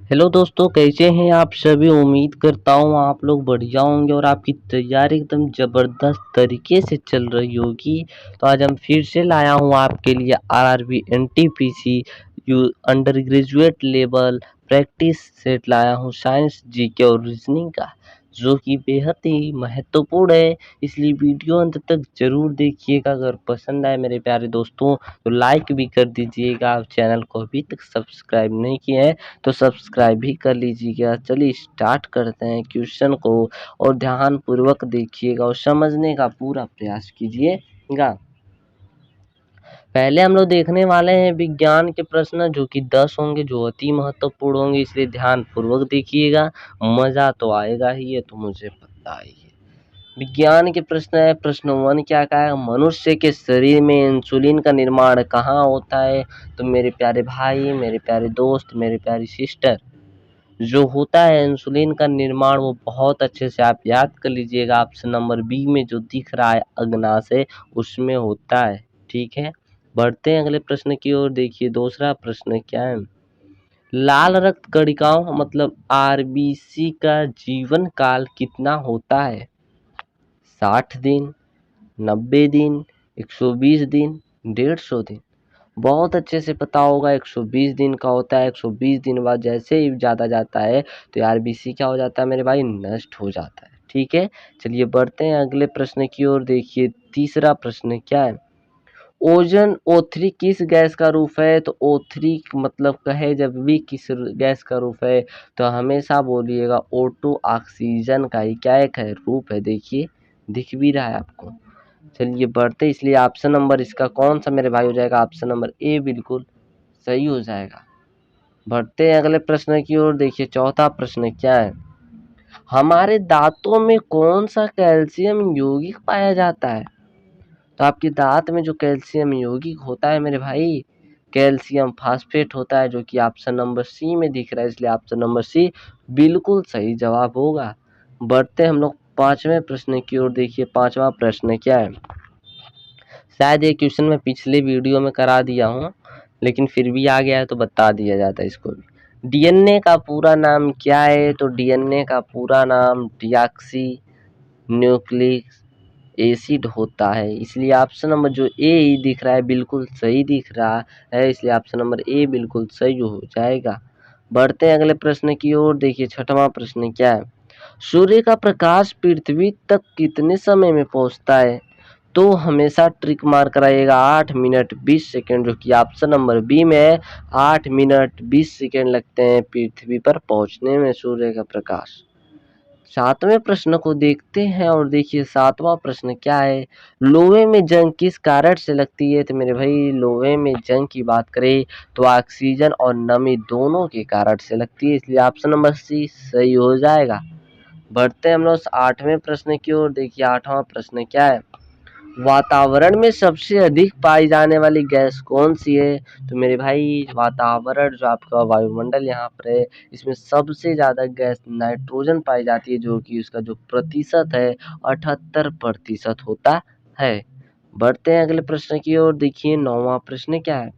Hello दोस्तों, कैसे हैं आप सभी। उम्मीद करता हूँ आप लोग बढ़िया होंगे और आपकी तैयारी एकदम ज़बरदस्त तरीके से चल रही होगी। तो आज हम फिर से लाया हूँ आपके लिए RRB NTPC you under graduate level practice set लाया हूँ साइंस जीके और रीजनिंग का, जो कि बेहद ही महत्वपूर्ण है। इसलिए वीडियो अंत तक जरूर देखिएगा। अगर पसंद आए मेरे प्यारे दोस्तों तो लाइक भी कर दीजिएगा। आप चैनल को अभी तक सब्सक्राइब नहीं किए हैं तो सब्सक्राइब भी कर लीजिएगा। चलिए स्टार्ट करते हैं क्वेश्चन को और ध्यान पूर्वक देखिएगा और समझने का पूरा प्रयास कीजिएगा। पहले हम लोग देखने वाले हैं विज्ञान के प्रश्न, जो कि 10 होंगे, जो अति महत्वपूर्ण होंगे, इसलिए ध्यान पूर्वक देखिएगा। मजा तो आएगा ही, ये तो मुझे पता ही है। विज्ञान के प्रश्न है। प्रश्न 1 क्या का है, मनुष्य के शरीर में इंसुलिन का निर्माण कहाँ होता है। तो मेरे प्यारे भाई, मेरे प्यारे दोस्त, मेरे प्यारी सिस्टर, जो होता है इंसुलिन का निर्माण वो बहुत अच्छे से आप याद कर लीजिएगा। ऑप्शन नंबर बी में जो दिख रहा है अग्नाशय, उसमें होता है। ठीक है, बढ़ते हैं अगले प्रश्न की ओर। देखिए दूसरा प्रश्न क्या है, लाल रक्त कणिकाओं मतलब आरबीसी का जीवन काल कितना होता है। 60 दिन, 90 दिन, 120 दिन, 150 दिन। बहुत अच्छे से पता होगा, 120 दिन का होता है। 120 दिन बाद जैसे ही ज़्यादा जाता है तो आरबीसी क्या हो जाता है मेरे भाई, नष्ट हो जाता है। ठीक है, चलिए बढ़ते हैं अगले प्रश्न की ओर। देखिए तीसरा प्रश्न क्या है, ओजन O3 किस गैस का रूप है। तो O3 मतलब कहे जब भी किस गैस का रूप है तो हमेशा बोलिएगा O2 ऑक्सीजन का ही क्या एक है, रूप है। देखिए दिख भी रहा है आपको। चलिए बढ़ते, इसलिए ऑप्शन नंबर इसका कौन सा मेरे भाई हो जाएगा, ऑप्शन नंबर ए बिल्कुल सही हो जाएगा। बढ़ते हैं अगले प्रश्न की ओर। देखिए चौथा प्रश्न क्या है, हमारे दांतों में कौन सा कैल्शियम यौगिक पाया जाता है। तो आपके दांत में जो कैल्शियम यौगिक होता है मेरे भाई, कैल्शियम फास्फेट होता है, जो कि ऑप्शन नंबर सी में दिख रहा है, इसलिए ऑप्शन नंबर सी बिल्कुल सही जवाब होगा। बढ़ते हम लोग पांचवें प्रश्न की ओर। देखिए पांचवा प्रश्न क्या है, शायद ये क्वेश्चन मैं पिछले वीडियो में करा दिया हूँ, लेकिन फिर भी आ गया है तो बता दिया जाता है इसको भी। डीएनए का पूरा नाम क्या है। तो डीएनए का पूरा नाम डिऑक्सी न्यूक्लिक एसिड होता है, इसलिए ऑप्शन नंबर जो ए ही दिख रहा है बिल्कुल सही दिख रहा है, इसलिए ऑप्शन नंबर ए बिल्कुल सही हो जाएगा। बढ़ते हैं अगले प्रश्न की ओर। देखिए छठवां प्रश्न क्या है, सूर्य का प्रकाश पृथ्वी तक कितने समय में पहुंचता है। तो हमेशा ट्रिक मार कराइएगा 8 मिनट 20 सेकेंड, जो कि ऑप्शन नंबर बी में है। 8 मिनट 20 सेकेंड लगते हैं पृथ्वी पर पहुंचने में सूर्य का प्रकाश। सातवें प्रश्न को देखते हैं और देखिए सातवां प्रश्न क्या है, लोहे में जंग किस कारण से लगती है। तो मेरे भाई लोहे में जंग की बात करें तो ऑक्सीजन और नमी दोनों के कारण से लगती है, इसलिए ऑप्शन नंबर सी सही हो जाएगा। बढ़ते हैं हम लोग आठवें प्रश्न की ओर। देखिए आठवां प्रश्न क्या है, वातावरण में सबसे अधिक पाई जाने वाली गैस कौन सी है। तो मेरे भाई वातावरण जो आपका वायुमंडल यहाँ पर है, इसमें सबसे ज़्यादा गैस नाइट्रोजन पाई जाती है, जो कि उसका जो प्रतिशत है 78% होता है। बढ़ते हैं अगले प्रश्न की ओर। देखिए नौवां प्रश्न क्या है,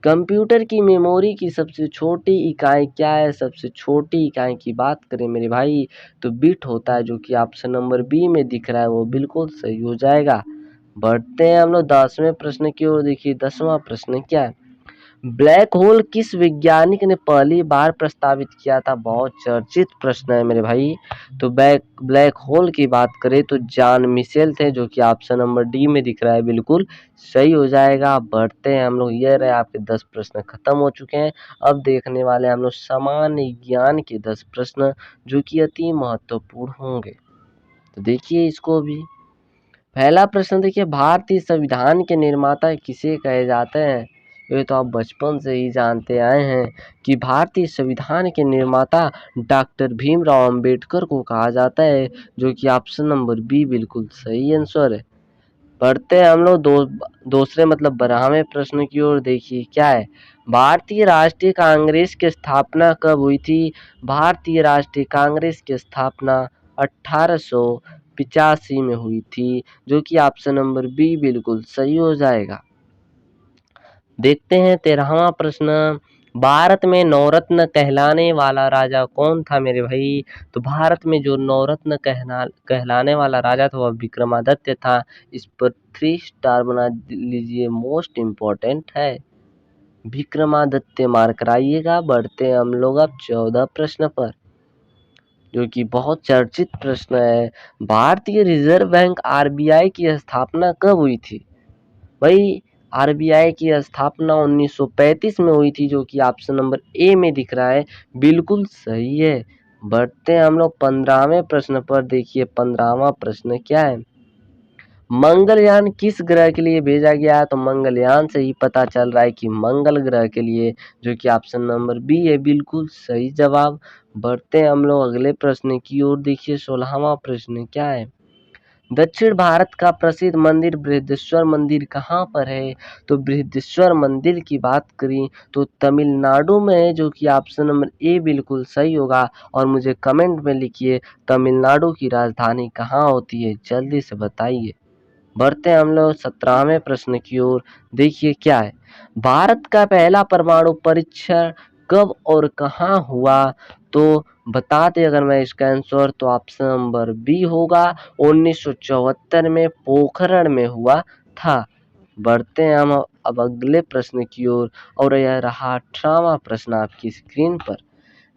कंप्यूटर की मेमोरी की सबसे छोटी इकाई क्या है। सबसे छोटी इकाई की बात करें मेरे भाई तो बिट होता है, जो कि ऑप्शन नंबर बी में दिख रहा है, वो बिल्कुल सही हो जाएगा। बढ़ते हैं हम लोग 10वें प्रश्न की ओर। देखिए 10वां प्रश्न क्या है, ब्लैक होल किस वैज्ञानिक ने पहली बार प्रस्तावित किया था। बहुत चर्चित प्रश्न है मेरे भाई। तो ब्लैक होल की बात करें तो जॉन मिशेल थे, जो कि ऑप्शन नंबर डी में दिख रहा है, बिल्कुल सही हो जाएगा। बढ़ते हैं हम लोग, ये रहे आपके 10 प्रश्न खत्म हो चुके हैं। अब देखने वाले हम लोग सामान्य ज्ञान के 10 प्रश्न, जो कि अति महत्वपूर्ण होंगे। तो देखिए इसको भी। पहला प्रश्न देखिए, भारतीय संविधान के निर्माता किसे कहे जाते हैं। ये तो आप बचपन से ही जानते आए हैं कि भारतीय संविधान के निर्माता डॉक्टर भीमराव अंबेडकर को कहा जाता है, जो कि ऑप्शन नंबर बी बिल्कुल सही आंसर है। पढ़ते हैं हम लोग दूसरे मतलब 12वें प्रश्न की ओर। देखिए क्या है, भारतीय राष्ट्रीय कांग्रेस की स्थापना कब हुई थी। भारतीय राष्ट्रीय कांग्रेस की स्थापना 1885 में हुई थी, जो कि ऑप्शन नंबर बी बिल्कुल सही हो जाएगा। देखते हैं 13वां प्रश्न, भारत में नवरत्न कहलाने वाला राजा कौन था मेरे भाई? तो भारत में जो नवरत्न कहलाने वाला राजा था वह विक्रमादित्य था। इस पर 3 स्टार बना लीजिए, मोस्ट इम्पोर्टेंट है। विक्रमादित्य मार्क कराइएगा। बढ़ते हैं हम लोग अब 14 प्रश्न पर, जो कि बहुत चर्चित प्रश्न है। भारतीय रिजर्व बैंक आरबीआई की स्थापना कब हुई थी? भाई आरबीआई की स्थापना 1935 में हुई थी, जो कि ऑप्शन नंबर ए में दिख रहा है, बिल्कुल सही है। बढ़ते हैं हम लोग 15वें प्रश्न पर। देखिए 15वां प्रश्न क्या है? मंगलयान किस ग्रह के लिए भेजा गया है? तो मंगलयान से ही पता चल रहा है कि मंगल ग्रह के लिए, जो कि ऑप्शन नंबर बी है, बिल्कुल सही जवाब। बढ़ते हैं हम लोग अगले प्रश्न की ओर। देखिए 16वां प्रश्न क्या है? दक्षिण भारत का प्रसिद्ध मंदिर बृहदेश्वर मंदिर कहाँ पर है? तो बृहदेश्वर मंदिर की बात करें तो तमिलनाडु में है, जो कि ऑप्शन नंबर ए बिल्कुल सही होगा। और मुझे कमेंट में लिखिए तमिलनाडु की राजधानी कहाँ होती है, जल्दी से बताइए। बढ़ते हैं हम लोग 17वें प्रश्न की ओर। देखिए क्या है? भारत का पहला परमाणु परीक्षण कब और कहाँ हुआ? तो बता दें अगर मैं इसका आंसर, तो ऑप्शन नंबर बी होगा, 1974 में पोखरण में हुआ था। बढ़ते हैं हम अब अगले प्रश्न की ओर, और यह रहा 18वां प्रश्न आपकी स्क्रीन पर।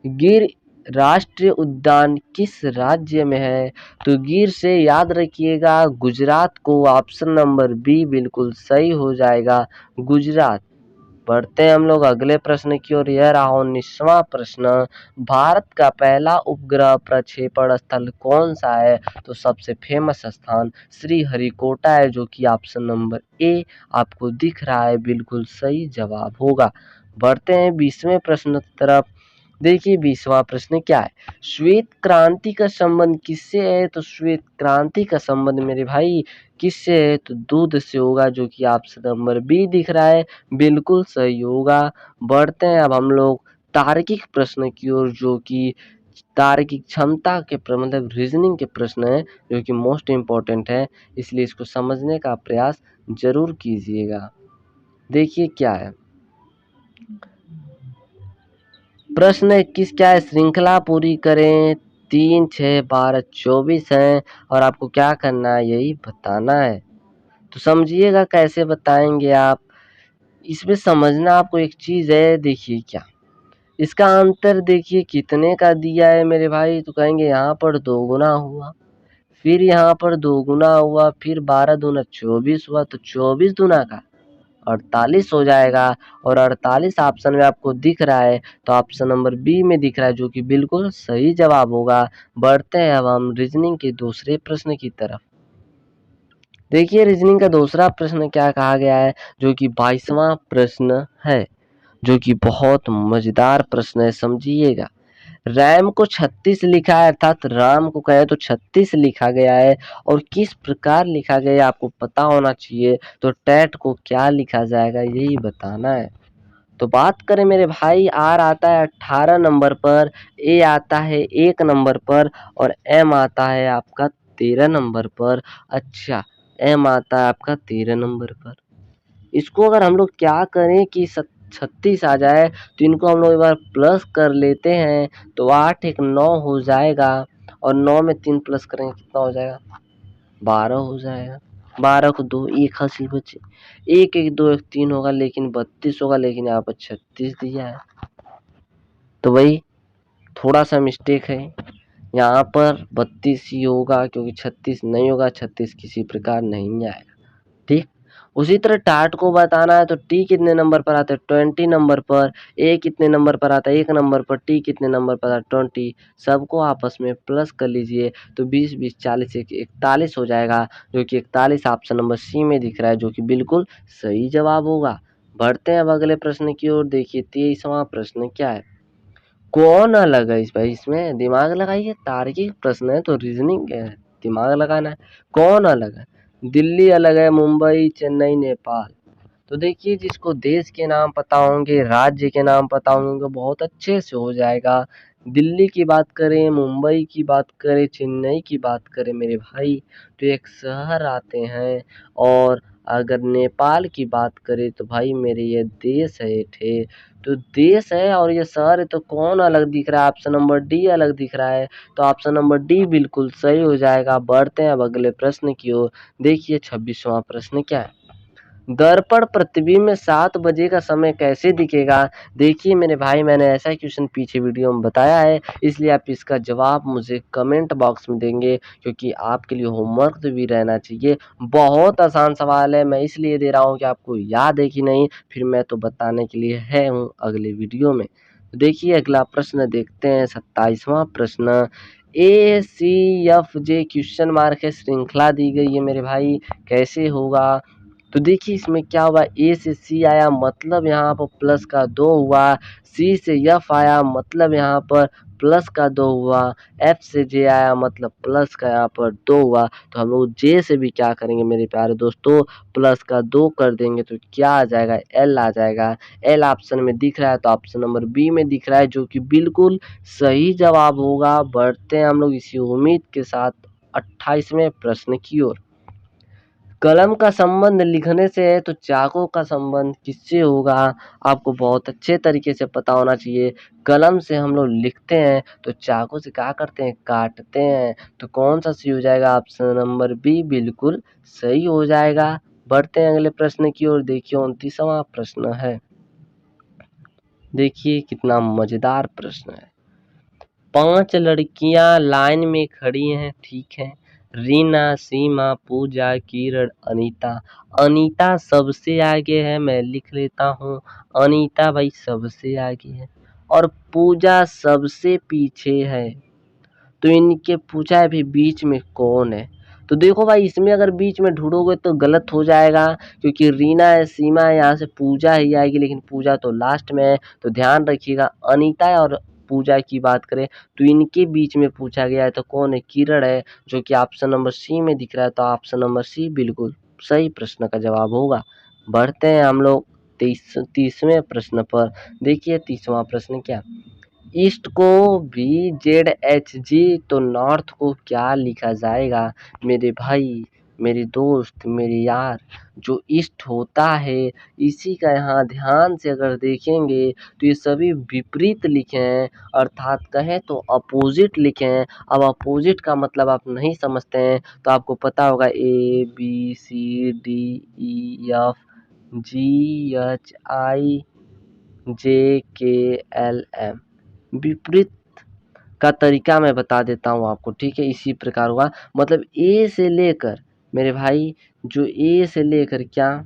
गिर राष्ट्रीय उद्यान किस राज्य में है? तो गिर से याद रखिएगा गुजरात को, ऑप्शन नंबर बी बिल्कुल सही हो जाएगा, गुजरात। बढ़ते हैं हम लोग अगले प्रश्न की ओर। यह रहा 19वां प्रश्न। भारत का पहला उपग्रह प्रक्षेपण स्थल कौन सा है? तो सबसे फेमस स्थान श्रीहरिकोटा है, जो कि ऑप्शन नंबर ए आपको दिख रहा है, बिल्कुल सही जवाब होगा। बढ़ते हैं 20वें प्रश्न की तरफ। देखिए 20वां प्रश्न क्या है? श्वेत क्रांति का संबंध किससे है? तो श्वेत क्रांति का संबंध मेरे भाई किससे है? तो दूध से होगा, जो कि ऑप्शन नंबर बी दिख रहा है, बिल्कुल सही होगा। बढ़ते हैं अब हम लोग तार्किक प्रश्न की ओर, जो कि तार्किक क्षमता के मतलब रीजनिंग के प्रश्न है, जो कि मोस्ट इम्पोर्टेंट है, इसलिए इसको समझने का प्रयास जरूर कीजिएगा। देखिए क्या है? प्रश्न 21 क्या है? श्रृंखला पूरी करें। 3, 6, 12, 24 है, और आपको क्या करना है, यही बताना है। तो समझिएगा कैसे बताएंगे आप। इसमें समझना आपको एक चीज है। देखिए क्या इसका अंतर, देखिए कितने का दिया है मेरे भाई। तो कहेंगे यहाँ पर 2 गुना हुआ, फिर यहाँ पर 2 गुना हुआ, फिर 12 दूना 24 हुआ, तो 24 दूना का 48 हो जाएगा। और 48 ऑप्शन में आपको दिख रहा है, तो ऑप्शन नंबर बी में दिख रहा है, जो कि बिल्कुल सही जवाब होगा। बढ़ते हैं अब हम रीजनिंग के दूसरे प्रश्न की तरफ। देखिए रीजनिंग का दूसरा प्रश्न क्या कहा गया है, जो कि 22वां प्रश्न है, जो कि बहुत मजेदार प्रश्न है, समझिएगा। रैम को 36 लिखा है, अर्थात राम को कहे तो 36 लिखा गया है, और किस प्रकार लिखा गया आपको पता होना चाहिए। तो टैट को क्या लिखा जाएगा, यही बताना है। तो बात करें मेरे भाई, आर आता है 18 नंबर पर, ए आता है 1 नंबर पर, और एम आता है आपका 13 नंबर पर। अच्छा, एम आता है आपका 13 नंबर पर। इसको अगर हम लोग क्या करें कि 36 आ जाए, तो इनको हम लोग एक बार प्लस कर लेते हैं, तो 8 एक 9 हो जाएगा, और 9 में 3 प्लस करेंगे कितना हो जाएगा, 12 हो जाएगा। 12 को 2 1 हासिल बचे, 1 1 2 1 3 होगा, लेकिन 32 होगा, लेकिन यहाँ पर 36 दिया है। तो वही थोड़ा सा मिस्टेक है, यहाँ पर 32 ही होगा, क्योंकि 36 नहीं होगा, 36 किसी प्रकार नहीं आएगा। ठीक, उसी तरह टाट को बताना है, तो टी कितने नंबर पर आता है, 20 नंबर पर। ए कितने नंबर पर आता है, 1 नंबर पर। टी कितने नंबर पर आता है, 20। सबको आपस में प्लस कर लीजिए, तो 20 20 40 41 हो जाएगा, जो कि 41 ऑप्शन नंबर सी में दिख रहा है, जो कि बिल्कुल सही जवाब होगा। बढ़ते हैं अब अगले प्रश्न की ओर। देखिए 23वां प्रश्न क्या है? कौन अलग है? इस भाई इसमें दिमाग लगाइए, तार्किक प्रश्न है तो रीजनिंग है, दिमाग लगाना है। कौन अलग है? दिल्ली अलग है, मुंबई, चेन्नई, नेपाल। तो देखिए जिसको देश के नाम पता होंगे, राज्य के नाम पता होंगे, बहुत अच्छे से हो जाएगा। दिल्ली की बात करें, मुंबई की बात करें, चेन्नई की बात करें मेरे भाई, तो एक शहर आते हैं, और अगर नेपाल की बात करें तो भाई मेरे ये देश है ठे, तो देश है और ये शहर है तो कौन अलग दिख रहा है? ऑप्शन नंबर डी अलग दिख रहा है, तो ऑप्शन नंबर डी बिल्कुल सही हो जाएगा। बढ़ते हैं अब अगले प्रश्न की ओर। देखिए 26वां प्रश्न क्या है, दर्पण प्रतिबिंब में 7 बजे का समय कैसे दिखेगा? देखिए मेरे भाई मैंने ऐसा क्वेश्चन पीछे वीडियो में बताया है, इसलिए आप इसका जवाब मुझे कमेंट बॉक्स में देंगे, क्योंकि आपके लिए होमवर्क तो भी रहना चाहिए। बहुत आसान सवाल है, मैं इसलिए दे रहा हूँ कि आपको याद है कि नहीं, फिर मैं तो बताने के लिए है हूँ अगले वीडियो में। देखिए अगला प्रश्न देखते हैं, 27वां प्रश्न। ACFJ क्वेश्चन मार्क है, श्रृंखला दी गई है मेरे भाई, कैसे होगा? तो देखिए इसमें क्या हुआ, ए से सी आया मतलब यहाँ पर प्लस का 2 हुआ, सी से एफ आया मतलब यहाँ पर प्लस का 2 हुआ, एफ से जे आया मतलब प्लस का यहाँ पर 2 हुआ। तो हम लोग जे से भी क्या करेंगे मेरे प्यारे दोस्तों, प्लस का 2 कर देंगे तो क्या आ जाएगा, एल आ जाएगा। एल ऑप्शन में दिख रहा है तो ऑप्शन नंबर बी में दिख रहा है, जो कि बिल्कुल सही जवाब होगा। बढ़ते हैं हम लोग इसी उम्मीद के साथ 28वें प्रश्न की ओर। कलम का संबंध लिखने से है तो चाकू का संबंध किससे होगा? आपको बहुत अच्छे तरीके से पता होना चाहिए। कलम से हम लोग लिखते हैं तो चाकू से क्या करते हैं, काटते हैं। तो कौन सा सही हो जाएगा? ऑप्शन नंबर बी बिल्कुल सही हो जाएगा। बढ़ते हैं अगले प्रश्न की ओर। देखिए 29वां प्रश्न है, देखिए कितना मजेदार प्रश्न है। 5 लड़कियां लाइन में खड़ी हैं, ठीक है। रीना, सीमा, पूजा, किरण, अनीता। अनीता सबसे आगे है, मैं लिख लेता हूँ। अनीता भाई सबसे आगे है और पूजा सबसे पीछे है। तो इनके पूछा है भी बीच में कौन है? तो देखो भाई इसमें अगर बीच में ढूंढोगे तो गलत हो जाएगा, क्योंकि रीना है, सीमा है, यहाँ से पूजा ही आएगी, लेकिन पूजा तो लास्ट में है। तो ध्यान रखिएगा, अनीता है और पूजा की बात करें तो इनके बीच में पूछा गया है, तो कौन है? किरण है, जो कि ऑप्शन नंबर सी में दिख रहा है। तो ऑप्शन नंबर सी बिल्कुल सही प्रश्न का जवाब होगा। बढ़ते हैं हम लोग 30वें प्रश्न पर। देखिए 30वां प्रश्न क्या, ईस्ट को VZHG तो नॉर्थ को क्या लिखा जाएगा? मेरे भाई, मेरे दोस्त, मेरे यार, जो ईस्ट होता है इसी का यहाँ ध्यान से अगर देखेंगे तो ये सभी विपरीत लिखे हैं, अर्थात कहें तो अपोजिट लिखे हैं। अब अपोजिट का मतलब आप नहीं समझते हैं तो आपको पता होगा ABCDEFGHIJKLM। विपरीत का तरीका मैं बता देता हूँ आपको, ठीक है। इसी प्रकार हुआ, मतलब ए से लेकर मेरे भाई, जो ए से लेकर क्या,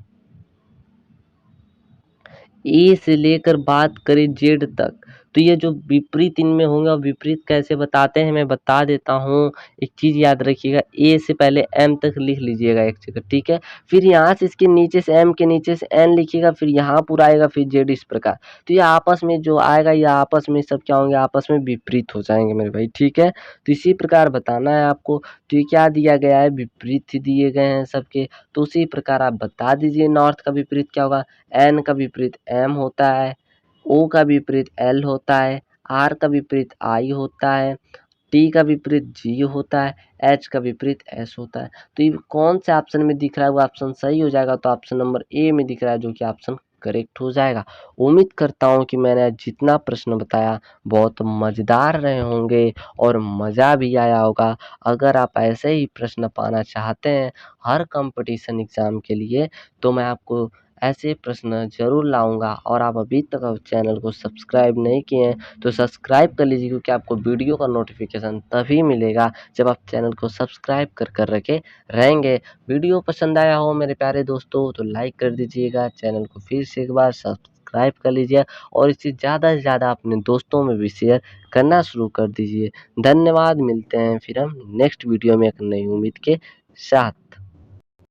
ए से लेकर बात करें जेड तक, तो ये जो विपरीत इनमें होंगे, और विपरीत कैसे बताते हैं मैं बता देता हूँ। एक चीज़ याद रखिएगा, ए से पहले एम तक लिख लीजिएगा एक जगह, ठीक है। फिर यहाँ से इसके नीचे से एम के नीचे से एन लिखिएगा, फिर यहाँ पूरा आएगा, फिर जेड, इस प्रकार। तो ये आपस में जो आएगा, ये आपस में सब क्या होंगे, आपस में विपरीत हो जाएंगे मेरे भाई, ठीक है। तो इसी प्रकार बताना है आपको। तो ये क्या दिया गया है, विपरीत ही दिए गए हैं सबके। तो उसी प्रकार आप बता दीजिए, नॉर्थ का विपरीत क्या होगा? एन का विपरीत एम होता है, ओ का विपरीत एल होता है, आर का विपरीत आई होता है, टी का विपरीत जी होता है, एच का विपरीत एस होता है। तो ये कौन से ऑप्शन में दिख रहा है वो ऑप्शन सही हो जाएगा, तो ऑप्शन नंबर ए में दिख रहा है, जो कि ऑप्शन करेक्ट हो जाएगा। उम्मीद करता हूँ कि मैंने जितना प्रश्न बताया बहुत मज़ेदार रहे होंगे और मज़ा भी आया होगा। अगर आप ऐसे ही प्रश्न पाना चाहते हैं हर कंपटीशन एग्ज़ाम के लिए, तो मैं आपको ऐसे प्रश्न ज़रूर लाऊंगा। और आप अभी तक चैनल को सब्सक्राइब नहीं किए हैं तो सब्सक्राइब कर लीजिए, क्योंकि आपको वीडियो का नोटिफिकेशन तभी मिलेगा जब आप चैनल को सब्सक्राइब कर रखे रहेंगे। वीडियो पसंद आया हो मेरे प्यारे दोस्तों तो लाइक कर दीजिएगा, चैनल को फिर से एक बार सब्सक्राइब कर लीजिए और इसे ज़्यादा से ज़्यादा अपने दोस्तों में भी शेयर करना शुरू कर दीजिए। धन्यवाद, मिलते हैं फिर हम नेक्स्ट वीडियो में एक नई उम्मीद के साथ।